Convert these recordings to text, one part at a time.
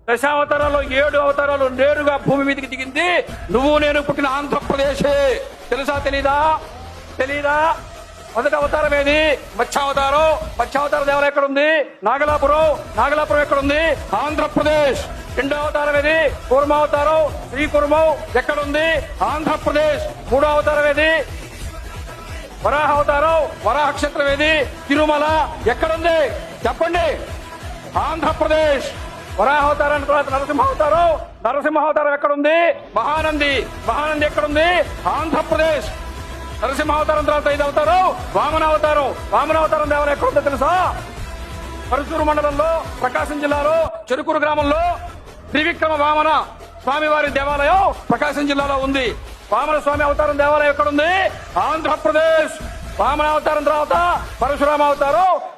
దశావతారాలు 7 అవతారాలు నేరుగా భూమి మీదకి దిగింది నువ్వు నేను పుట్టిన ఆంధ్రప్రదేశే. తెలుసా తెలీదా? మొదటి అవతారం ఏది? మత్స్యావతారం. మత్స్యావతార దేవాలయం ఎక్కడుంది? నాగలాపురం ఎక్కడుంది? ఆంధ్రప్రదేశ్. రెండో అవతారం ఏది? కూర్మావతారం శ్రీకుర్మం ఎక్కడుంది? ఆంధ్రప్రదేశ్. మూడో అవతారం ఏది? వరాహ అవతారం వరాహ క్షేత్రం ఏది? తిరుమల ఎక్కడుంది? చెప్పండి. ఆంధ్రప్రదేశ్. వరాహావతారం తర్వాత నరసింహావతారం ఎక్కడుంది? మహానంది ఎక్కడుంది? ఆంధ్రప్రదేశ్. నరసింహావతారం తర్వాత 5వ అవతారం వామనావతారం దేవాలయం ఎక్కడుందో తెలుసా? పరుచూరు మండలంలో ప్రకాశం జిల్లాలో చెరుకూరు గ్రామంలో త్రివిక్రమ వామన స్వామివారి దేవాలయం ప్రకాశం జిల్లాలో ఉంది. వామన స్వామి అవతారం దేవాలయం ఎక్కడుంది? ఆంధ్రప్రదేశ్. వామనావతారం తర్వాత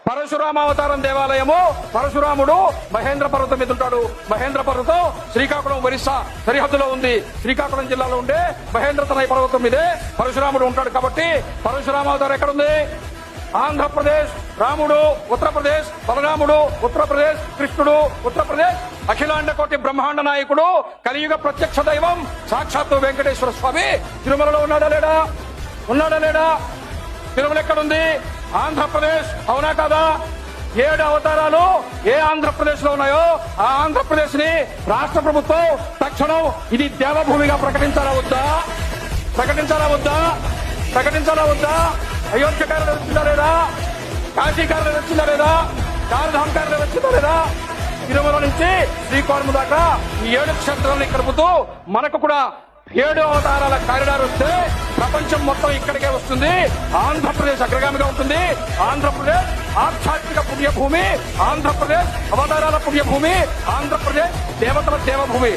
పరశురామావతారం దేవాలయము. పరశురాముడు మహేంద్ర పర్వతం మీద ఉంటాడు. మహేంద్ర పర్వతం శ్రీకాకుళం ఒరిస్సా సరిహద్దులో ఉంది. శ్రీకాకుళం జిల్లాలో ఉండే మహేంద్ర తనయ పర్వతం మీదే పరశురాముడు ఉంటాడు. కాబట్టి పరశురామావతారం ఎక్కడుంది? ఆంధ్రప్రదేశ్. రాముడు ఉత్తరప్రదేశ్, బలరాముడు ఉత్తరప్రదేశ్, కృష్ణుడు ఉత్తరప్రదేశ్. అఖిలాండ కోటి బ్రహ్మాండ నాయకుడు కలియుగ ప్రత్యక్ష దైవం సాక్షాత్తు వెంకటేశ్వర స్వామి తిరుమలలో ఉన్నాడా లేడా? తిరుమల ఎక్కడుంది? ఆంధ్రప్రదేశ్. అవునా కాదా? 7 అవతారాలు ఏ ఆంధ్రప్రదేశ్ లో ఉన్నాయో ఆ ఆంధ్రప్రదేశ్ ని రాష్ట్ర ప్రభుత్వం తక్షణం ఇది దేవభూమిగా ప్రకటించాలా వద్దా? అయోధ్య కార్యాలయం వచ్చిందా లేదా? కాశీ కార్యాలయం వచ్చిందా లేదా? చార్ధామ్ కార్యాలయం వచ్చిందా లేదా? తిరుమల నుంచి శ్రీకాకుళం దాకా ఈ 7 క్షేత్రాలను కలుపుతూ మనకు కూడా 7 అవతారాల కారిడార్ వస్తే ప్రపంచం మొత్తం ఇక్కడికే వస్తుంది. ఆంధ్రప్రదేశ్ అగ్రగామిగా ఉంటుంది. ఆంధ్రప్రదేశ్ ఆధ్యాత్మిక పుణ్యభూమి, ఆంధ్రప్రదేశ్ అవతారాల పుణ్యభూమి, ఆంధ్రప్రదేశ్ దేవతల దేవభూమి.